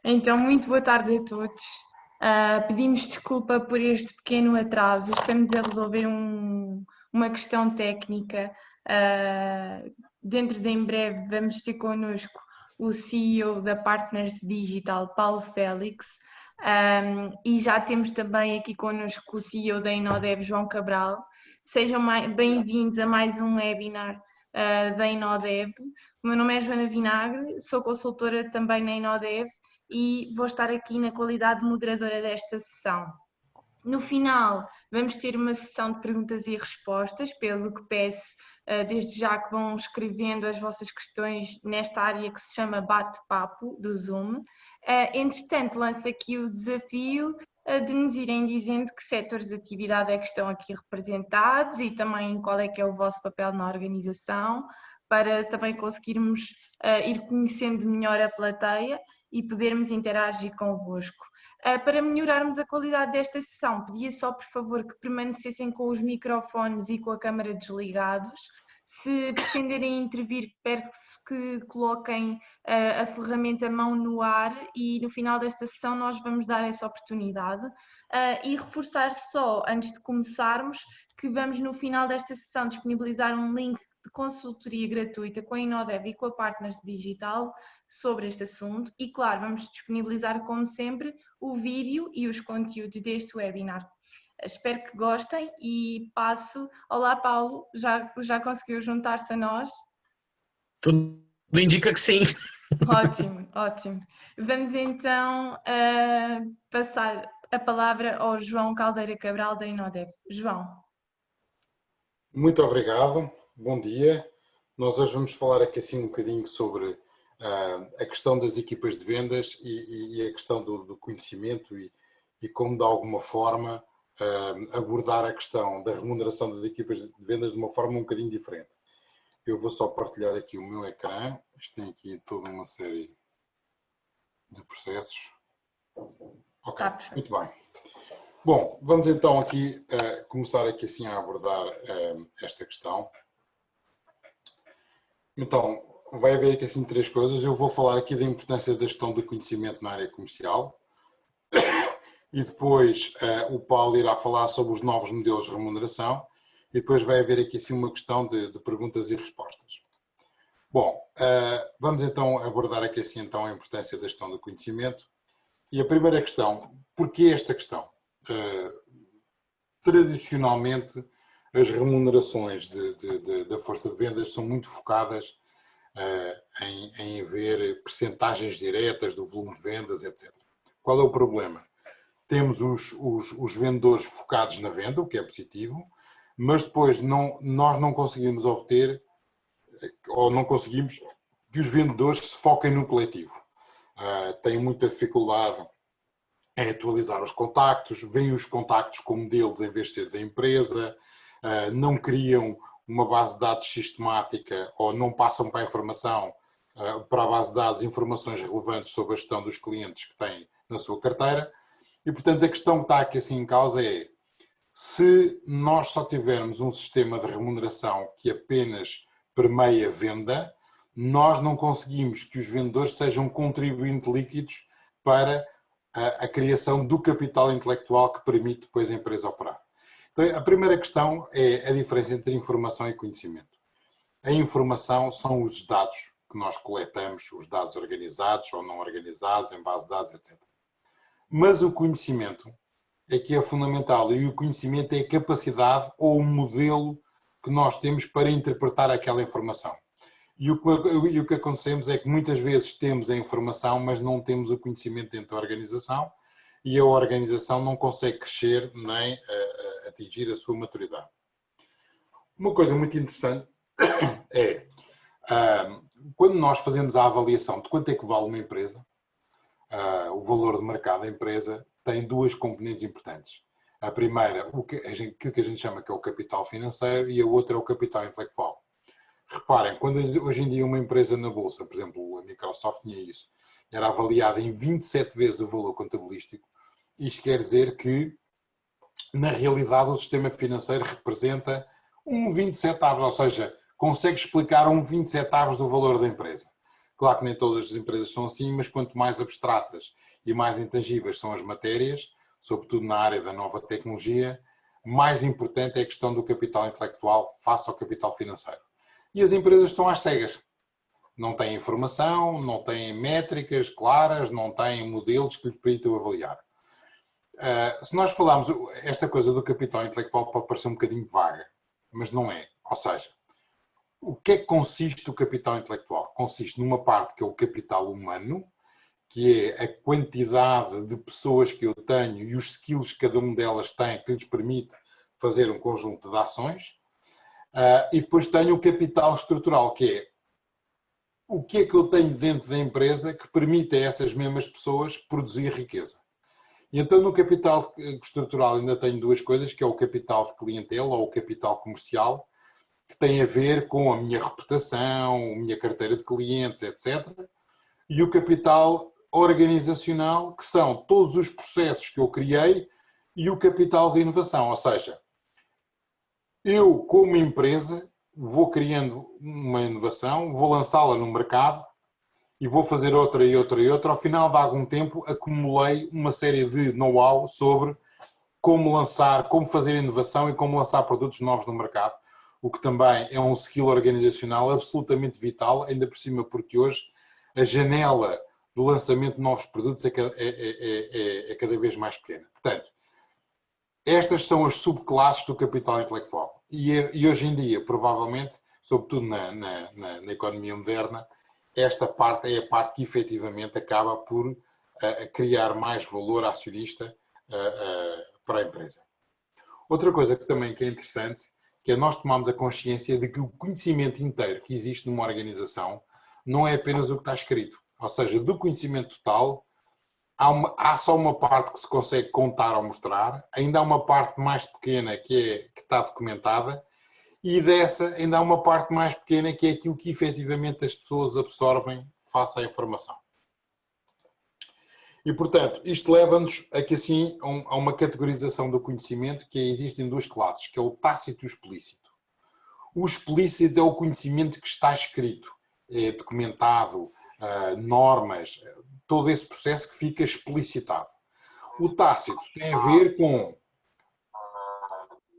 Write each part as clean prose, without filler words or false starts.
Então, muito boa tarde a todos. Pedimos desculpa por este pequeno atraso. Estamos a resolver uma questão técnica. Dentro de em breve vamos ter connosco o CEO da Partners Digital, Paulo Félix, e já temos também aqui connosco o CEO da Inodev, João Cabral. Sejam bem-vindos a mais um webinar da Inodev. O meu nome é Joana Vinagre, sou consultora também na Inodev e vou estar aqui na qualidade de moderadora desta sessão. No final, vamos ter uma sessão de perguntas e respostas, pelo que peço desde já que vão escrevendo as vossas questões nesta área que se chama bate-papo do Zoom. Entretanto, lanço aqui o desafio de nos irem dizendo que setores de atividade é que estão aqui representados e também qual é que é o vosso papel na organização, para também conseguirmos ir conhecendo melhor a plateia e podermos interagir convosco. Para melhorarmos a qualidade desta sessão, pedia só, por favor, que permanecessem com os microfones e com a câmara desligados. Se pretenderem intervir, peço que coloquem a ferramenta mão no ar e no final desta sessão nós vamos dar essa oportunidade. E reforçar só, antes de começarmos, que vamos no final desta sessão disponibilizar um link de consultoria gratuita com a Inodev e com a Partners Digital sobre este assunto e, claro, vamos disponibilizar, como sempre, o vídeo e os conteúdos deste webinar. Espero que gostem e passo... Olá, Paulo, já conseguiu juntar-se a nós? Tudo indica que sim. Ótimo, ótimo. Vamos então passar a palavra ao João Caldeira Cabral da Inodev. João. Muito obrigado, bom dia. Nós hoje vamos falar aqui assim um bocadinho sobre a questão das equipas de vendas e a questão do conhecimento e como de alguma forma abordar a questão da remuneração das equipas de vendas de uma forma um bocadinho diferente. Eu vou só partilhar aqui o meu ecrã. Isto tem aqui toda uma série de processos. Ok, muito bem. Bom, vamos então aqui começar aqui assim a abordar esta questão. Então, vai haver aqui assim três coisas. Eu vou falar aqui da importância da gestão do conhecimento na área comercial. E depois o Paulo irá falar sobre os novos modelos de remuneração. E depois vai haver aqui assim uma questão de perguntas e respostas. Bom, vamos então abordar aqui assim então a importância da gestão do conhecimento. E a primeira questão, porquê esta questão? Tradicionalmente, as remunerações da força de vendas são muito focadas em haver percentagens diretas do volume de vendas, etc. Qual é o problema? Temos os vendedores focados na venda, o que é positivo, mas depois nós não conseguimos obter, ou não conseguimos que os vendedores se foquem no coletivo. Têm muita dificuldade em atualizar os contactos, veem os contactos como deles em vez de ser da empresa, não criam uma base de dados sistemática ou não passam para a informação, para a base de dados, informações relevantes sobre a gestão dos clientes que têm na sua carteira. E, portanto, a questão que está aqui assim em causa é: se nós só tivermos um sistema de remuneração que apenas permeia venda, nós não conseguimos que os vendedores sejam contribuintes líquidos para a criação do capital intelectual que permite depois a empresa operar. Então, a primeira questão é a diferença entre informação e conhecimento. A informação são os dados que nós coletamos, os dados organizados ou não organizados, em base de dados, etc. Mas o conhecimento é que é fundamental, e o conhecimento é a capacidade ou o modelo que nós temos para interpretar aquela informação. E o que acontecemos é que muitas vezes temos a informação, mas não temos o conhecimento dentro da organização, e a organização não consegue crescer nem atingir a sua maturidade. Uma coisa muito interessante é, quando nós fazemos a avaliação de quanto é que vale uma empresa, o valor de mercado da empresa tem duas componentes importantes. A primeira, aquilo que a gente chama que é o capital financeiro, e a outra é o capital intelectual. Reparem, quando hoje em dia uma empresa na bolsa, por exemplo, a Microsoft tinha isso, era avaliada em 27 vezes o valor contabilístico. Isto quer dizer que, na realidade, o sistema financeiro representa um 27 avos, ou seja, consegue explicar um 27 avos do valor da empresa. Claro que nem todas as empresas são assim, mas quanto mais abstratas e mais intangíveis são as matérias, sobretudo na área da nova tecnologia, mais importante é a questão do capital intelectual face ao capital financeiro. E as empresas estão às cegas. Não têm informação, não têm métricas claras, não têm modelos que lhes permitam avaliar. Se nós falarmos, esta coisa do capital intelectual pode parecer um bocadinho vaga, mas não é. Ou seja, o que é que consiste o capital intelectual? Consiste numa parte que é o capital humano, que é a quantidade de pessoas que eu tenho e os skills que cada uma delas tem, que lhes permite fazer um conjunto de ações. E depois tenho o capital estrutural, que é o que é que eu tenho dentro da empresa que permite a essas mesmas pessoas produzir riqueza. E então no capital estrutural ainda tenho duas coisas, que é o capital de clientela ou o capital comercial, que tem a ver com a minha reputação, a minha carteira de clientes, etc. E o capital organizacional, que são todos os processos que eu criei, e o capital de inovação, ou seja, eu como empresa vou criando uma inovação, vou lançá-la no mercado e vou fazer outra e outra e outra. Ao final de algum tempo acumulei uma série de know-how sobre como lançar, como fazer inovação e como lançar produtos novos no mercado, o que também é um skill organizacional absolutamente vital, ainda por cima porque hoje a janela de lançamento de novos produtos é cada vez mais pequena. Portanto, estas são as subclasses do capital intelectual. E hoje em dia, provavelmente, sobretudo na economia moderna, esta parte é a parte que efetivamente acaba por criar mais valor acionista para a empresa. Outra coisa que também é interessante, que é nós tomarmos a consciência de que o conhecimento inteiro que existe numa organização não é apenas o que está escrito. Ou seja, do conhecimento total, há só uma parte que se consegue contar ou mostrar, ainda há uma parte mais pequena que está documentada, e dessa ainda há uma parte mais pequena que é aquilo que efetivamente as pessoas absorvem face à informação. E, portanto, isto leva-nos a que, assim, a uma categorização do conhecimento que existem duas classes, que é o tácito e o explícito. O explícito é o conhecimento que está escrito, é documentado, normas, todo esse processo que fica explicitado. O tácito tem a ver com,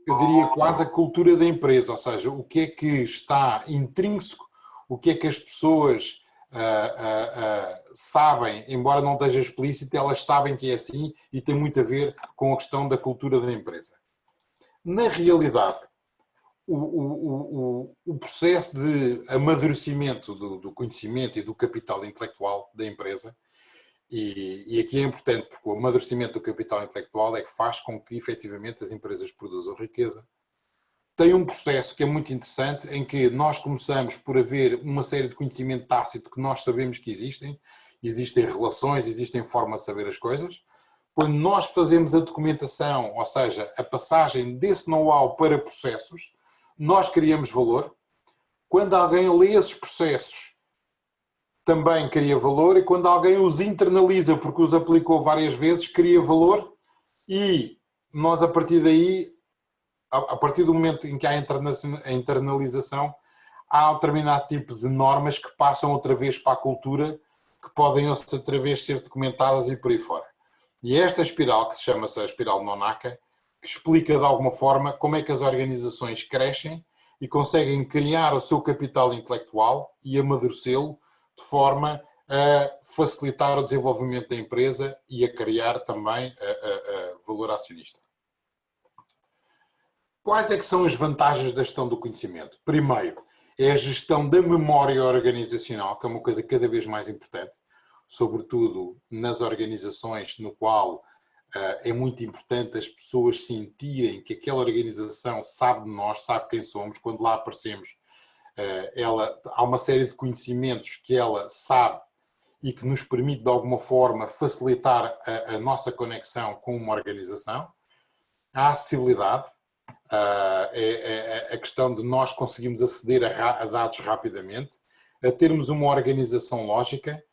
eu diria, quase a cultura da empresa, ou seja, o que é que está intrínseco, o que é que as pessoas sabem, embora não esteja explícito, elas sabem que é assim e tem muito a ver com a questão da cultura da empresa. Na realidade, o processo de amadurecimento do conhecimento e do capital intelectual da empresa, e aqui é importante porque o amadurecimento do capital intelectual é que faz com que efetivamente as empresas produzam riqueza. Tem um processo que é muito interessante em que nós começamos por haver uma série de conhecimento tácito que nós sabemos que existem relações, existem formas de saber as coisas. Quando nós fazemos a documentação, ou seja, a passagem desse know-how para processos, nós criamos valor. Quando alguém lê esses processos, também cria valor, e quando alguém os internaliza porque os aplicou várias vezes, cria valor, e nós a partir daí, a partir do momento em que há a internalização, há um determinado tipo de normas que passam outra vez para a cultura, que podem outra vez ser documentadas e por aí fora. E esta espiral, que se chama a espiral de Nonaka, que explica de alguma forma como é que as organizações crescem e conseguem criar o seu capital intelectual e amadurecê-lo de forma a facilitar o desenvolvimento da empresa e a criar também valor acionista. Quais é que são as vantagens da gestão do conhecimento? Primeiro, é a gestão da memória organizacional, que é uma coisa cada vez mais importante, sobretudo nas organizações no qual é muito importante as pessoas sentirem que aquela organização sabe de nós, sabe quem somos, quando lá aparecemos, há uma série de conhecimentos que ela sabe e que nos permite de alguma forma facilitar a nossa conexão com uma organização. A acessibilidade, a questão de nós conseguirmos aceder a dados rapidamente, a termos uma organização lógica,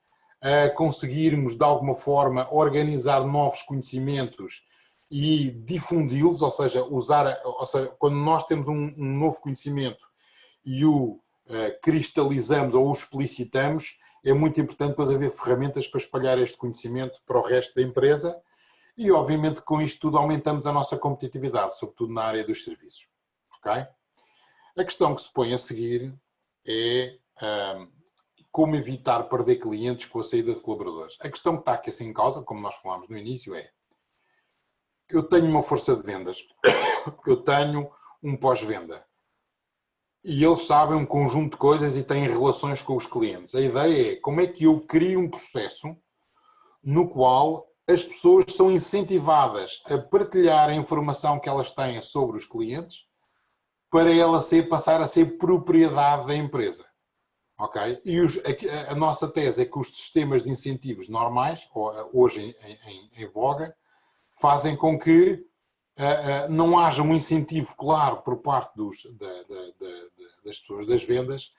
a conseguirmos de alguma forma organizar novos conhecimentos e difundi-los, ou seja, quando nós temos um novo conhecimento e o cristalizamos ou o explicitamos, é muito importante depois haver ferramentas para espalhar este conhecimento para o resto da empresa e, obviamente, com isto tudo aumentamos a nossa competitividade, sobretudo na área dos serviços. Okay? A questão que se põe a seguir é como evitar perder clientes com a saída de colaboradores. A questão que está aqui assim em causa, como nós falámos no início, é: eu tenho uma força de vendas, eu tenho um pós-venda e eles sabem um conjunto de coisas e têm relações com os clientes. A ideia é como é que eu crio um processo no qual as pessoas são incentivadas a partilhar a informação que elas têm sobre os clientes para ela passar a ser propriedade da empresa. Okay? E a nossa tese é que os sistemas de incentivos normais, hoje em voga, fazem com que não haja um incentivo claro por parte das pessoas das vendas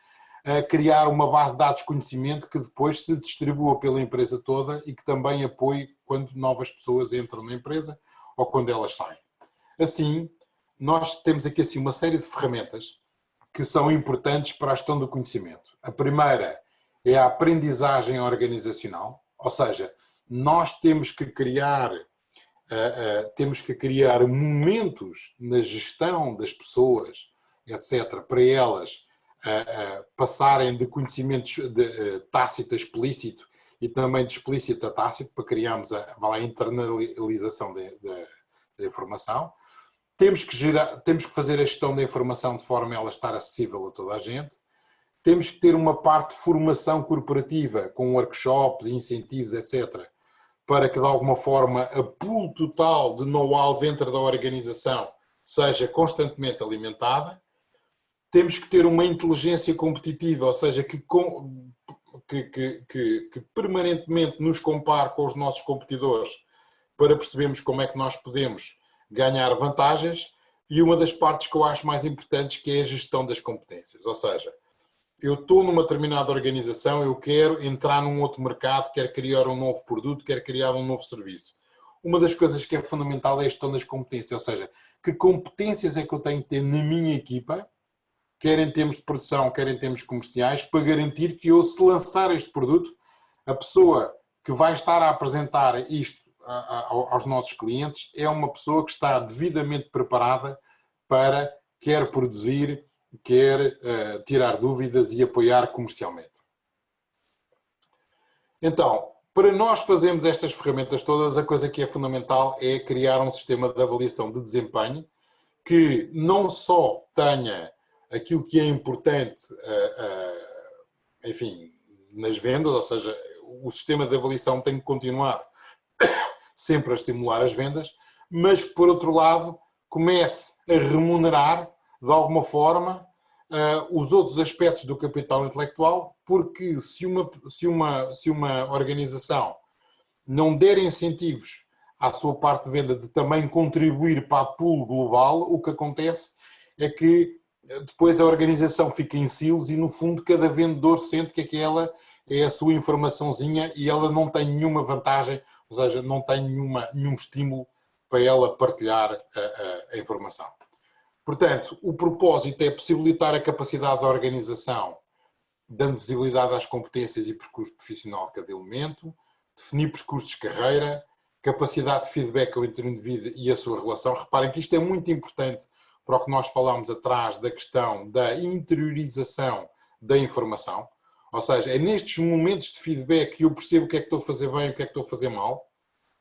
a criar uma base de dados de conhecimento que depois se distribua pela empresa toda e que também apoie quando novas pessoas entram na empresa ou quando elas saem. Assim, nós temos aqui assim uma série de ferramentas que são importantes para a gestão do conhecimento. A primeira é a aprendizagem organizacional, ou seja, nós temos que criar momentos na gestão das pessoas, etc., para elas passarem de conhecimentos tácito a explícito e também de explícito a tácito, para criarmos a internalização da informação. Temos que fazer a gestão da informação de forma a ela estar acessível a toda a gente. Temos que ter uma parte de formação corporativa, com workshops, incentivos, etc., para que de alguma forma a pool total de know-how dentro da organização seja constantemente alimentada. Temos que ter uma inteligência competitiva, ou seja, que permanentemente nos compare com os nossos competidores para percebermos como é que nós podemos ganhar vantagens. E uma das partes que eu acho mais importantes, que é a gestão das competências, ou seja, eu estou numa determinada organização, eu quero entrar num outro mercado, quero criar um novo produto, quero criar um novo serviço. Uma das coisas que é fundamental é a gestão das competências, ou seja, que competências é que eu tenho que ter na minha equipa, quer em termos de produção, quer em termos comerciais, para garantir que eu, se lançar este produto, a pessoa que vai estar a apresentar isto aos nossos clientes é uma pessoa que está devidamente preparada para quer produzir, quer tirar dúvidas e apoiar comercialmente. Então, para nós fazermos estas ferramentas todas, a coisa que é fundamental é criar um sistema de avaliação de desempenho que não só tenha aquilo que é importante, enfim, nas vendas, ou seja, o sistema de avaliação tem que continuar sempre a estimular as vendas, mas que, por outro lado, comece a remunerar, de alguma forma, os outros aspectos do capital intelectual, porque se uma organização não der incentivos à sua parte de venda de também contribuir para a pool global, o que acontece é que depois a organização fica em silos e, no fundo, cada vendedor sente que aquela é a sua informaçãozinha e ela não tem nenhuma vantagem, ou seja, não tem nenhum estímulo para ela partilhar a informação. Portanto, o propósito é possibilitar a capacidade da organização, dando visibilidade às competências e percurso profissional de cada elemento, definir percursos de carreira, capacidade de feedback ao indivíduo e a sua relação. Reparem que isto é muito importante para o que nós falámos atrás da questão da interiorização da informação. Ou seja, é nestes momentos de feedback que eu percebo o que é que estou a fazer bem e o que é que estou a fazer mal.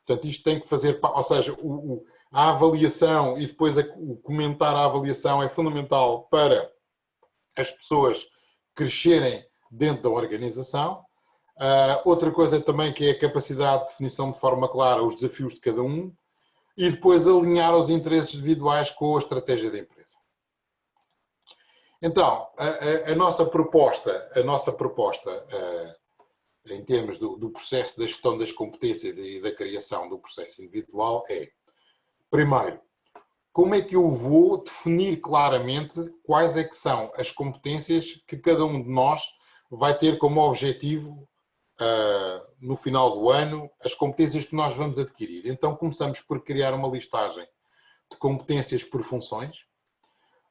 Portanto, isto tem que fazer, ou seja, a avaliação e depois o comentar a avaliação é fundamental para as pessoas crescerem dentro da organização. Outra coisa também que é a capacidade de definição de forma clara os desafios de cada um e depois alinhar os interesses individuais com a estratégia da empresa. Então, a nossa proposta em termos do processo da gestão das competências e da criação do processo individual é, primeiro, como é que eu vou definir claramente quais é que são as competências que cada um de nós vai ter como objetivo no final do ano, as competências que nós vamos adquirir. Então começamos por criar uma listagem de competências por funções,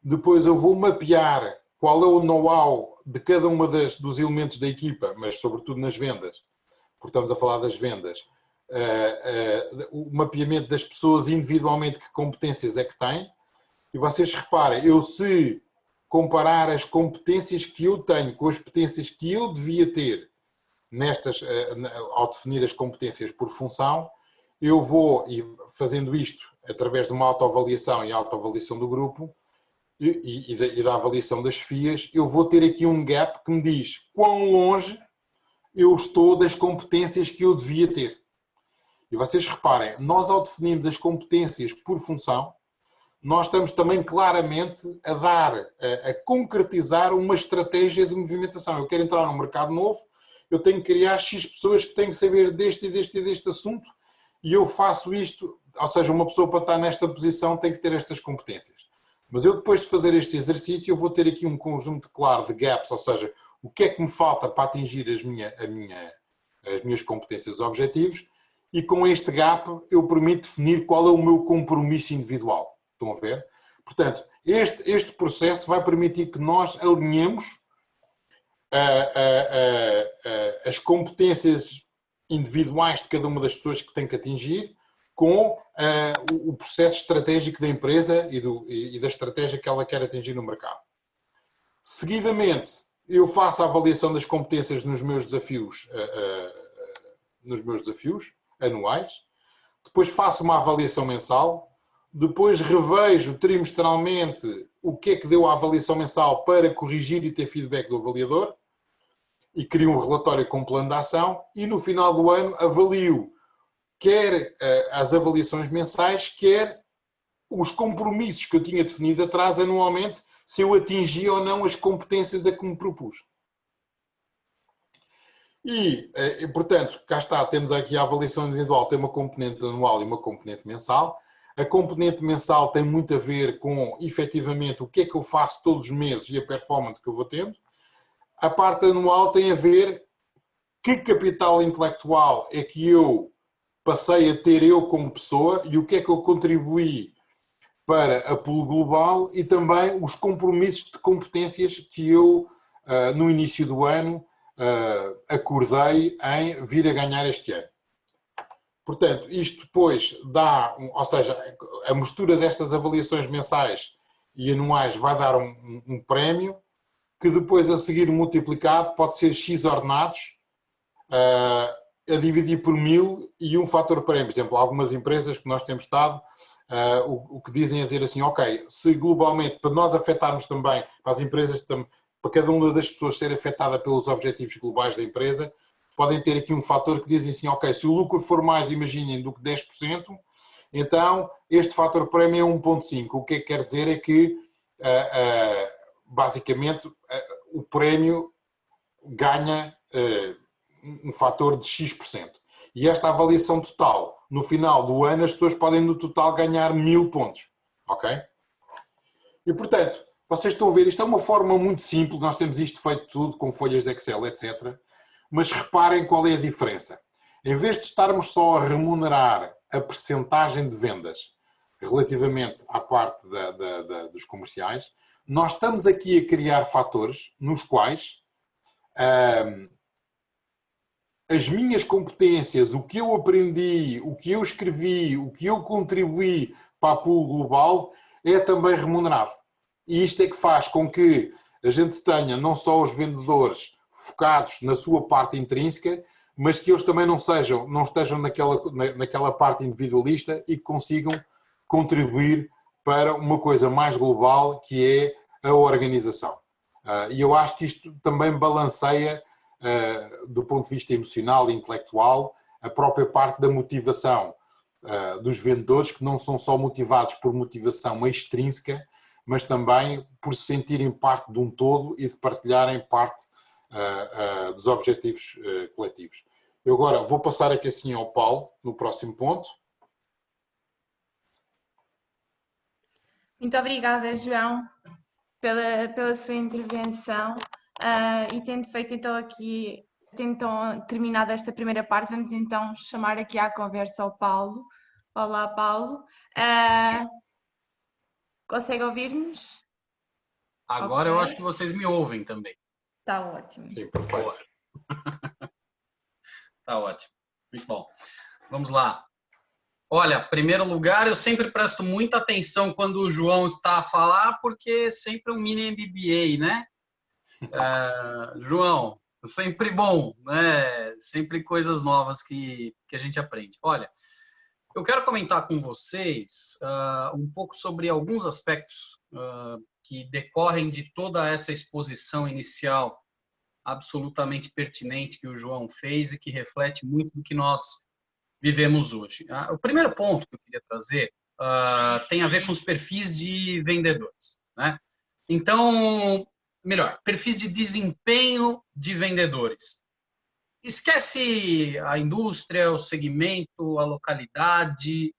depois eu vou mapear qual é o know-how de cada uma dos elementos da equipa, mas sobretudo nas vendas, porque estamos a falar das vendas, o mapeamento das pessoas individualmente, que competências é que têm, e vocês reparem, eu se comparar as competências que eu tenho com as competências que eu devia ter ao definir as competências por função, eu vou, e fazendo isto através de uma autoavaliação e autoavaliação do grupo e da avaliação das FIAs, eu vou ter aqui um gap que me diz quão longe eu estou das competências que eu devia ter. E vocês reparem, nós ao definirmos as competências por função, nós estamos também claramente a concretizar uma estratégia de movimentação. Eu quero entrar num mercado novo, eu tenho que criar X pessoas que têm que saber deste e deste e deste assunto, e eu faço isto, ou seja, uma pessoa para estar nesta posição tem que ter estas competências. Mas eu depois de fazer este exercício, eu vou ter aqui um conjunto claro de gaps, ou seja, o que é que me falta para atingir as minhas competências e objetivos, e com este gap eu permito definir qual é o meu compromisso individual. Estão a ver? Portanto, este processo vai permitir que nós alinhemos as competências individuais de cada uma das pessoas que tem que atingir com o processo estratégico da empresa e da estratégia que ela quer atingir no mercado. Seguidamente, eu faço a avaliação das competências nos meus desafios anuais, depois faço uma avaliação mensal, depois revejo trimestralmente o que é que deu a avaliação mensal para corrigir e ter feedback do avaliador, e crio um relatório com plano de ação, e no final do ano avalio quer as avaliações mensais, quer os compromissos que eu tinha definido atrás anualmente, se eu atingia ou não as competências a que me propus. E, portanto, cá está, temos aqui a avaliação individual, tem uma componente anual e uma componente mensal. A componente mensal tem muito a ver com, efetivamente, o que é que eu faço todos os meses e a performance que eu vou tendo. A parte anual tem a ver que capital intelectual é que eu passei a ter eu como pessoa e o que é que eu contribuí para a pool global, e também os compromissos de competências que eu, no início do ano, acordei em vir a ganhar este ano. Portanto, isto depois dá, ou seja, a mistura destas avaliações mensais e anuais vai dar um prémio, que depois a seguir multiplicado pode ser X ordenados, a dividir por 1000 e um fator prémio. Por exemplo, algumas empresas que nós temos estado, o que dizem é dizer assim, ok, se globalmente, para nós afetarmos também, para as empresas, para cada uma das pessoas ser afetada pelos objetivos globais da empresa, podem ter aqui um fator que dizem assim, ok, se o lucro for mais, imaginem, do que 10%, então este fator prémio é 1,5. O que é que quer dizer é que, basicamente, o prémio ganha um fator de X%. E esta avaliação total, no final do ano, as pessoas podem no total ganhar 1000 pontos. Ok? E portanto, vocês estão a ver, isto é uma forma muito simples, nós temos isto feito tudo com folhas de Excel, etc. Mas reparem qual é a diferença. Em vez de estarmos só a remunerar a percentagem de vendas relativamente à parte dos comerciais, nós estamos aqui a criar fatores nos quais as minhas competências, o que eu aprendi, o que eu escrevi, o que eu contribuí para a pool global é também remunerado. E isto é que faz com que a gente tenha não só os vendedores focados na sua parte intrínseca, mas que eles também não estejam naquela parte individualista e que consigam contribuir para uma coisa mais global, que é a organização. E eu acho que isto também balanceia, do ponto de vista emocional e intelectual, a própria parte da motivação dos vendedores, que não são só motivados por motivação extrínseca, mas também por se sentirem parte de um todo e de partilharem parte dos objetivos coletivos. Eu agora vou passar aqui assim ao Paulo, no próximo ponto. Muito obrigada, João, pela sua intervenção. E tendo feito então aqui, terminado esta primeira parte, vamos então chamar aqui à conversa ao Paulo. Olá, Paulo. Consegue ouvir-nos? Agora Ok. eu acho que vocês me ouvem também. Está ótimo. Sim, perfeito. Tá ótimo. Muito bom. Vamos lá. Olha, em primeiro lugar, eu sempre presto muita atenção quando o João está a falar, porque é sempre um mini MBA, né? João, sempre bom, né? Sempre coisas novas que a gente aprende. Olha, eu quero comentar com vocês um pouco sobre alguns aspectos que decorrem de toda essa exposição inicial absolutamente pertinente que o João fez e que reflete muito do que nós vivemos hoje. O primeiro ponto que eu queria trazer tem a ver com os perfis de vendedores, né? Então, melhor, perfis de desempenho de vendedores. Esquece a indústria, o segmento, a localidade,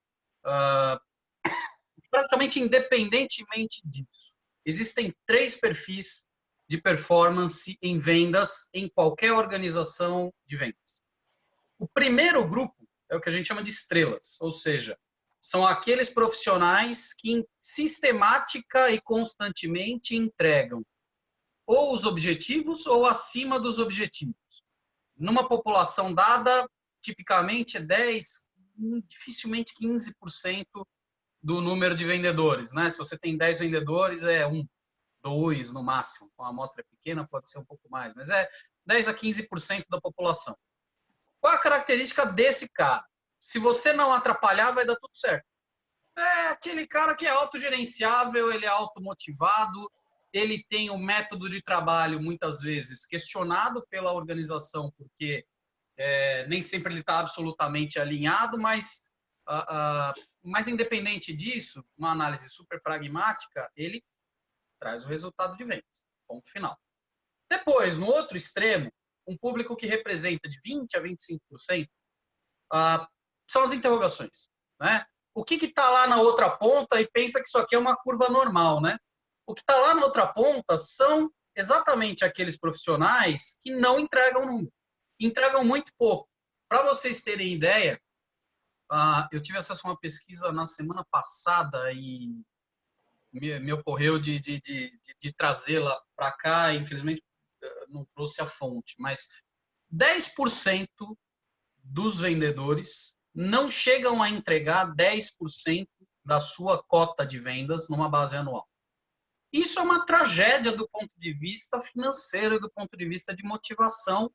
praticamente independentemente disso. Existem 3 perfis de performance em vendas em qualquer organização de vendas. O primeiro grupo é o que a gente chama de estrelas, ou seja, são aqueles profissionais que sistemática e constantemente entregam ou os objetivos ou acima dos objetivos. Numa população dada, tipicamente é 10, dificilmente 15% do número de vendedores, né? Se você tem 10 vendedores, é 1, 2 no máximo. Com a amostra pequena pode ser um pouco mais, mas é 10 a 15% da população. Qual a característica desse cara? Se você não atrapalhar, vai dar tudo certo. É aquele cara que é autogerenciável, ele é automotivado, ele tem um método de trabalho, muitas vezes, questionado pela organização, porque nem sempre ele está absolutamente alinhado, mas independente disso, uma análise super pragmática, ele traz o resultado de vendas. Ponto final. Depois, no outro extremo, um público que representa de 20% a 25%, são as interrogações, né? O que está lá na outra ponta e pensa que isso aqui é uma curva normal, né? O que está lá na outra ponta são exatamente aqueles profissionais que não entregam número. Entregam muito pouco. Para vocês terem ideia, eu tive acesso a uma pesquisa na semana passada e me ocorreu de trazê-la para cá. Infelizmente, não trouxe a fonte, mas 10% dos vendedores não chegam a entregar 10% da sua cota de vendas numa base anual. Isso é uma tragédia do ponto de vista financeiro e do ponto de vista de motivação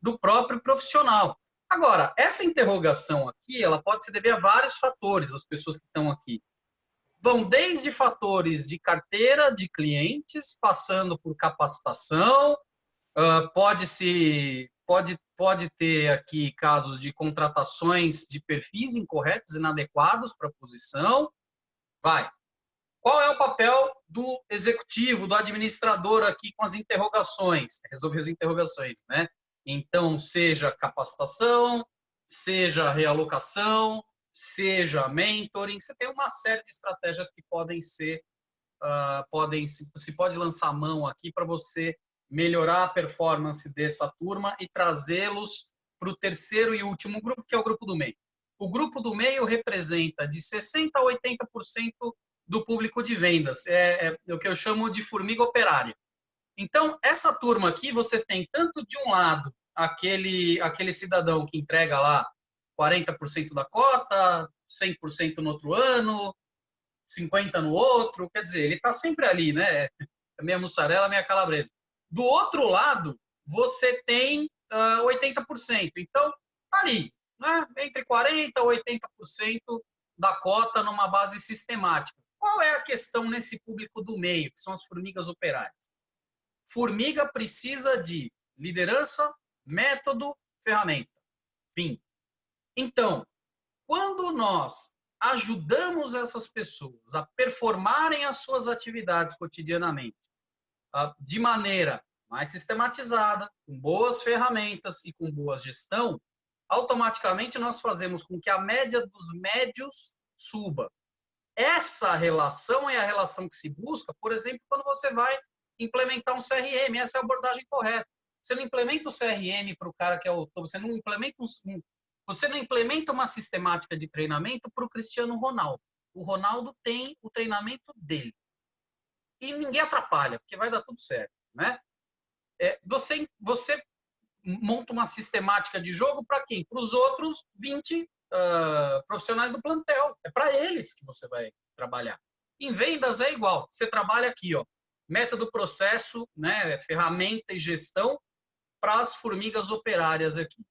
do próprio profissional. Agora, essa interrogação aqui, ela pode se dever a vários fatores, as pessoas que estão aqui. Vão desde fatores de carteira de clientes, passando por capacitação, pode ter aqui casos de contratações de perfis incorretos, inadequados para a posição. Vai. Qual é o papel do executivo, do administrador aqui com as interrogações? Resolver as interrogações, né? Então, seja capacitação, seja realocação, seja mentoring, você tem uma série de estratégias que podem ser, se pode lançar mão aqui para você melhorar a performance dessa turma e trazê-los para o terceiro e último grupo, que é o grupo do meio. O grupo do meio representa de 60% a 80% do público de vendas. É o que eu chamo de formiga operária. Então, essa turma aqui, você tem tanto de um lado aquele cidadão que entrega lá 40% da cota, 100% no outro ano, 50% no outro, quer dizer, ele está sempre ali, né? Minha mussarela, minha calabresa. Do outro lado, você tem 80%. Então, ali, né? Entre 40% a 80% da cota numa base sistemática. Qual é a questão nesse público do meio, que são as formigas operárias? Formiga precisa de liderança, método, ferramenta. Fim. Então, quando nós ajudamos essas pessoas a performarem as suas atividades cotidianamente de maneira mais sistematizada, com boas ferramentas e com boa gestão, automaticamente nós fazemos com que a média dos médios suba. Essa relação é a relação que se busca, por exemplo, quando você vai implementar um CRM, essa é a abordagem correta. Você não implementa o CRM para o cara que é o... Você não implementa uma sistemática de treinamento para o Cristiano Ronaldo. O Ronaldo tem o treinamento dele. E ninguém atrapalha, porque vai dar tudo certo, né? Você monta uma sistemática de jogo para quem? Para os outros 20 profissionais do plantel. É para eles que você vai trabalhar. Em vendas é igual. Você trabalha aqui, ó, método, processo, né, ferramenta e gestão para as formigas operárias aqui.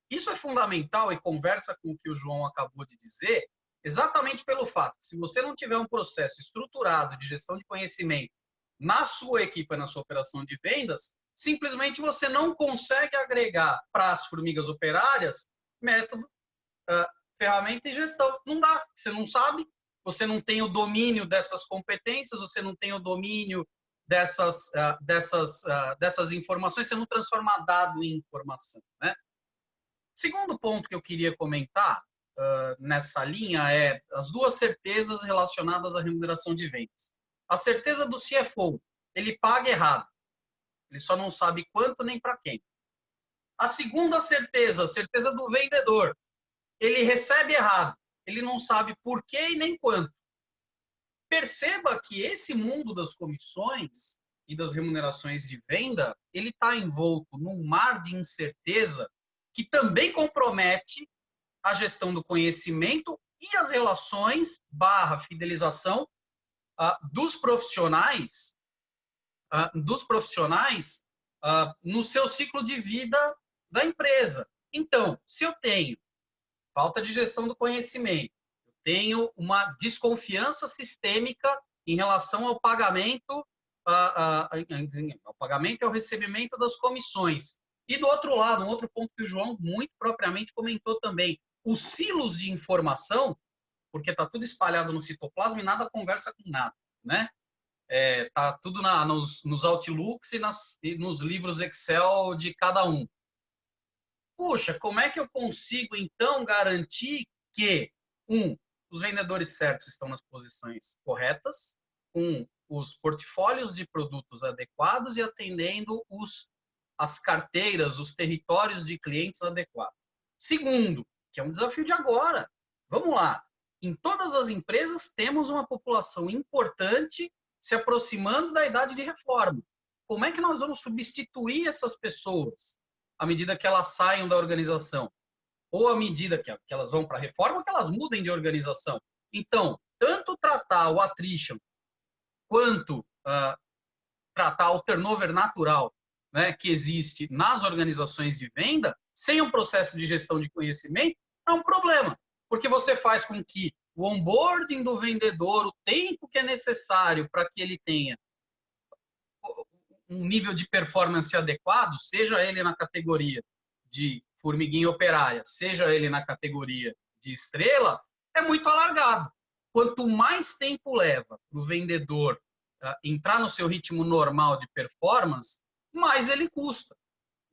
Isso é fundamental e conversa com o que o João acabou de dizer, exatamente pelo fato que se você não tiver um processo estruturado de gestão de conhecimento na sua equipe, na sua operação de vendas, simplesmente você não consegue agregar para as formigas operárias método, ferramenta e gestão. Não dá, você não sabe, você não tem o domínio dessas competências, você não tem o domínio dessas informações, você não transforma dado em informação, né? Segundo ponto que eu queria comentar nessa linha é as duas certezas relacionadas à remuneração de vendas. A certeza do CFO, ele paga errado. Ele só não sabe quanto nem para quem. A segunda certeza, a certeza do vendedor, ele recebe errado. Ele não sabe por quê e nem quanto. Perceba que esse mundo das comissões e das remunerações de venda, ele está envolto num mar de incerteza que também compromete a gestão do conhecimento e as relações / fidelização dos profissionais no seu ciclo de vida da empresa. Então, se eu tenho falta de gestão do conhecimento, eu tenho uma desconfiança sistêmica em relação ao pagamento, e ao recebimento das comissões. E do outro lado, um outro ponto que o João muito propriamente comentou também, os silos de informação, porque está tudo espalhado no citoplasma e nada conversa com nada, né? Tá tudo nos Outlooks e nos livros Excel de cada um. Puxa, como é que eu consigo, então, garantir que, os vendedores certos estão nas posições corretas, os portfólios de produtos adequados e atendendo as carteiras, os territórios de clientes adequados. Segundo, que é um desafio de agora. Vamos lá. Em todas as empresas temos uma população importante se aproximando da idade de reforma. Como é que nós vamos substituir essas pessoas à medida que elas saiam da organização? Ou à medida que elas vão para a reforma, ou que elas mudem de organização? Então, tanto tratar o attrition quanto tratar o turnover natural, né, que existe nas organizações de venda, sem um processo de gestão de conhecimento, é um problema. Porque você faz com que o onboarding do vendedor, o tempo que é necessário para que ele tenha um nível de performance adequado, seja ele na categoria de formiguinha operária, seja ele na categoria de estrela, é muito alargado. Quanto mais tempo leva para o vendedor entrar no seu ritmo normal de performance, mais ele custa.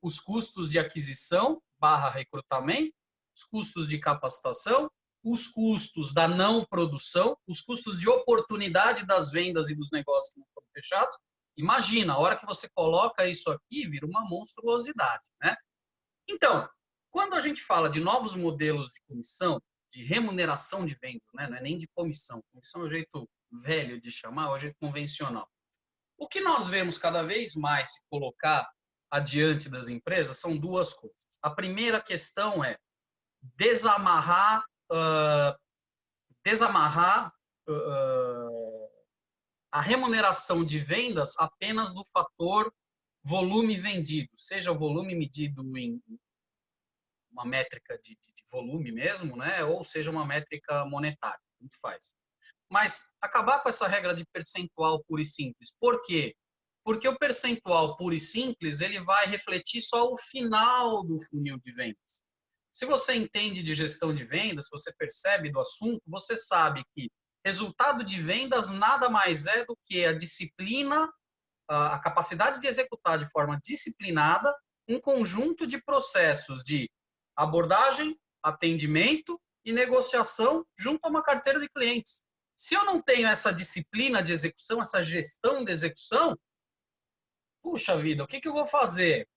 Os custos de aquisição / recrutamento, os custos de capacitação, os custos da não produção, os custos de oportunidade das vendas e dos negócios que não foram fechados. Imagina, a hora que você coloca isso aqui, vira uma monstruosidade, né? Então, quando a gente fala de novos modelos de comissão, de remuneração de vendas, né? Não é nem de comissão. Comissão é o jeito velho de chamar, é o jeito convencional. O que nós vemos cada vez mais se colocar adiante das empresas são duas coisas. A primeira questão é desamarrar a remuneração de vendas apenas do fator volume vendido, seja o volume medido em uma métrica de volume mesmo, né, ou seja uma métrica monetária, tanto faz. Mas acabar com essa regra de percentual puro e simples. Por quê? Porque o percentual puro e simples ele vai refletir só o final do funil de vendas. Se você entende de gestão de vendas, se você percebe do assunto, você sabe que resultado de vendas nada mais é do que a disciplina, a capacidade de executar de forma disciplinada um conjunto de processos de abordagem, atendimento e negociação junto a uma carteira de clientes. Se eu não tenho essa disciplina de execução, essa gestão de execução, puxa vida, o que eu vou fazer?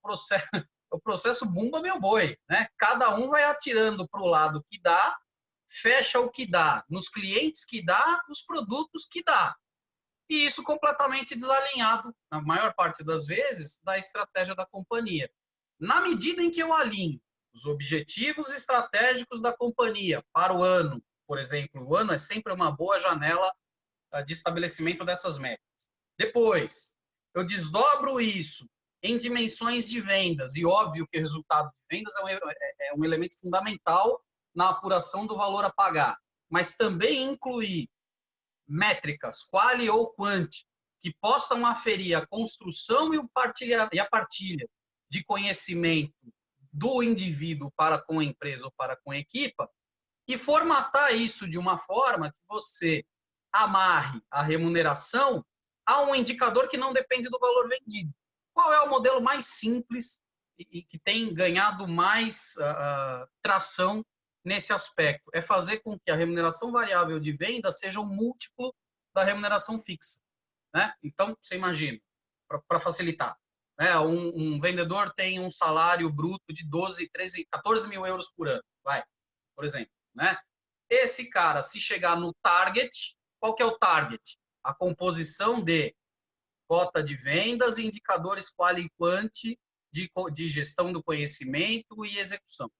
O processo bumba meu boi, né? Cada um vai atirando para o lado que dá, fecha o que dá, nos clientes que dá, nos produtos que dá. E isso completamente desalinhado, na maior parte das vezes, da estratégia da companhia. Na medida em que eu alinho os objetivos estratégicos da companhia para o ano, por exemplo, o ano é sempre uma boa janela de estabelecimento dessas metas. Depois, eu desdobro isso em dimensões de vendas, e óbvio que o resultado de vendas é um elemento fundamental na apuração do valor a pagar, mas também incluir métricas, quali ou quanti, que possam aferir a construção e a partilha de conhecimento do indivíduo para com a empresa ou para com a equipa, e formatar isso de uma forma que você amarre a remuneração a um indicador que não depende do valor vendido. Qual é o modelo mais simples e que tem ganhado mais tração nesse aspecto? É fazer com que a remuneração variável de venda seja um múltiplo da remuneração fixa, né? Então, você imagina, para facilitar, né? Um vendedor tem um salário bruto de 12, 13, 14 mil euros por ano, vai, por exemplo, né? Esse cara, se chegar no target, qual que é o target? A composição de cota de vendas e indicadores quali e quanti de gestão do conhecimento e execução.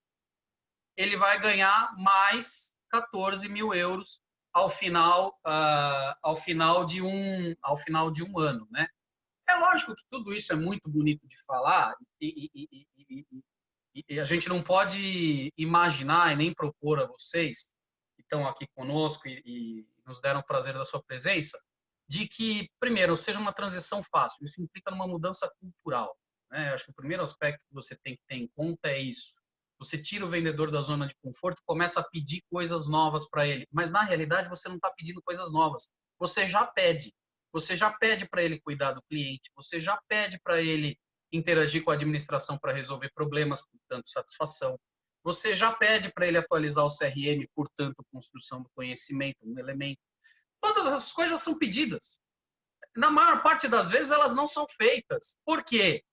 Ele vai ganhar mais 14 mil euros ao final de um ano, né? É lógico que tudo isso é muito bonito de falar e a gente não pode imaginar e nem propor a vocês que estão aqui conosco e nos deram o prazer da sua presença, de que, primeiro, seja uma transição fácil. Isso implica numa mudança cultural, né? Eu acho que o primeiro aspecto que você tem que ter em conta é isso. Você tira o vendedor da zona de conforto e começa a pedir coisas novas para ele. Mas, na realidade, você não está pedindo coisas novas. Você já pede. Você já pede para ele cuidar do cliente. Você já pede para ele interagir com a administração para resolver problemas, portanto, satisfação. Você já pede para ele atualizar o CRM, portanto, construção do conhecimento, um elemento. Todas essas coisas são pedidas. Na maior parte das vezes, elas não são feitas. Por quê?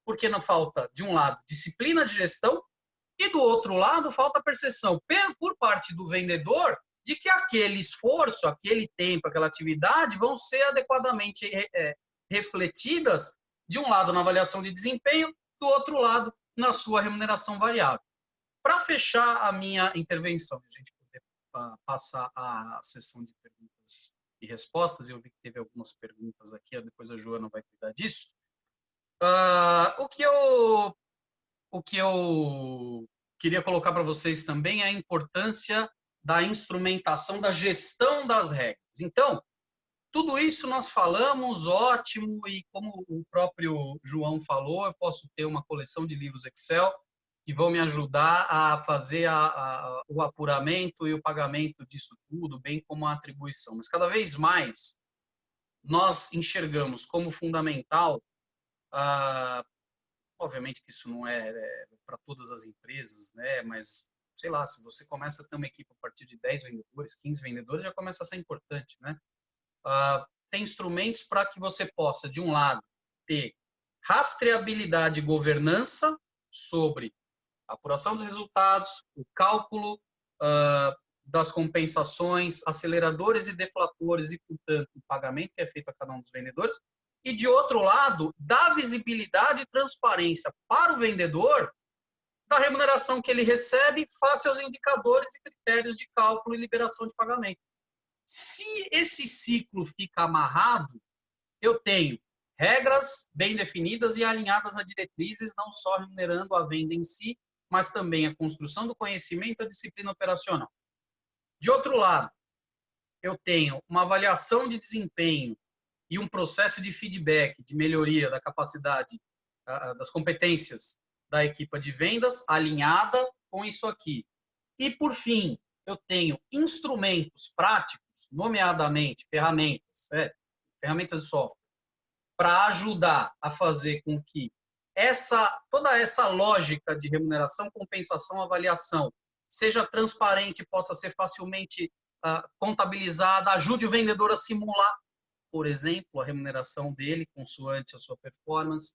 Porque não falta, de um lado, disciplina de gestão, e do outro lado, falta percepção por parte do vendedor de que aquele esforço, aquele tempo, aquela atividade vão ser adequadamente refletidas, de um lado na avaliação de desempenho, do outro lado na sua remuneração variável. Para fechar a minha intervenção, a gente poder passar a sessão de perguntas e respostas, eu vi que teve algumas perguntas aqui, depois a Joana vai cuidar disso. O que eu queria colocar para vocês também é a importância da instrumentação, da gestão das regras. Então, tudo isso nós falamos, ótimo, e como o próprio João falou, eu posso ter uma coleção de livros Excel que vão me ajudar a fazer o apuramento e o pagamento disso tudo, bem como a atribuição. Mas cada vez mais nós enxergamos como fundamental, obviamente que isso não é para todas as empresas, né? Mas, sei lá, se você começa a ter uma equipe a partir de 10 vendedores, 15 vendedores, já começa a ser importante, né? Tem instrumentos para que você possa, de um lado, ter rastreabilidade e governança sobre a apuração dos resultados, o cálculo das compensações, aceleradores e deflatores e, portanto, o pagamento que é feito a cada um dos vendedores. E, de outro lado, dar visibilidade e transparência para o vendedor da remuneração que ele recebe face aos indicadores e critérios de cálculo e liberação de pagamento. Se esse ciclo fica amarrado, eu tenho regras bem definidas e alinhadas a diretrizes, não só remunerando a venda em si, mas também a construção do conhecimento e a disciplina operacional. De outro lado, eu tenho uma avaliação de desempenho e um processo de feedback, de melhoria da capacidade, das competências da equipe de vendas, alinhada com isso aqui. E, por fim, eu tenho instrumentos práticos, nomeadamente ferramentas de software, para ajudar a fazer com que toda essa lógica de remuneração, compensação, avaliação seja transparente, possa ser facilmente contabilizada, ajude o vendedor a simular, por exemplo, a remuneração dele consoante a sua performance.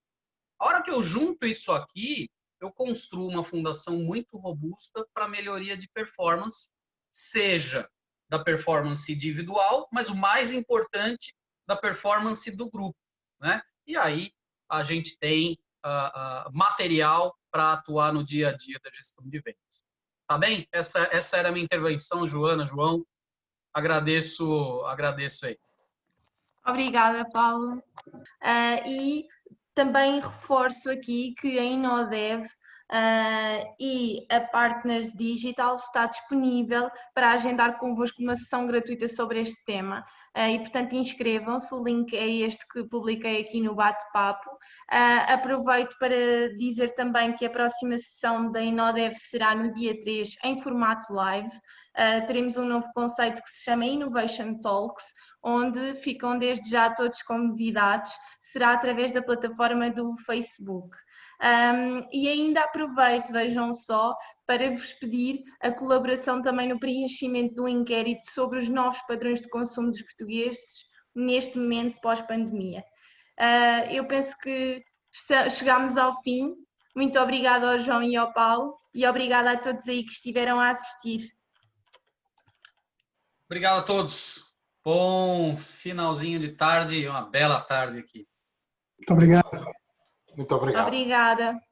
A hora que eu junto isso aqui, eu construo uma fundação muito robusta para melhoria de performance, seja da performance individual, mas o mais importante, da performance do grupo, né? E aí a gente tem material para atuar no dia a dia da gestão de vendas. Tá bem? Essa era a minha intervenção, Joana, João. Agradeço aí. Obrigada, Paulo. E também reforço aqui que a Inodev e a Partners Digital está disponível para agendar convosco uma sessão gratuita sobre este tema. E, portanto, inscrevam-se, o link é este que publiquei aqui no bate-papo. Aproveito para dizer também que a próxima sessão da Inodev será no dia 3, em formato live. Teremos um novo conceito que se chama Innovation Talks, onde ficam desde já todos convidados, será através da plataforma do Facebook. E ainda aproveito, vejam só, para vos pedir a colaboração também no preenchimento do inquérito sobre os novos padrões de consumo dos portugueses neste momento pós-pandemia. Eu penso que chegámos ao fim. Muito obrigada ao João e ao Paulo e obrigada a todos aí que estiveram a assistir. Obrigado a todos. Bom finalzinho de tarde, uma bela tarde aqui. Muito obrigado. Muito obrigado. Obrigada.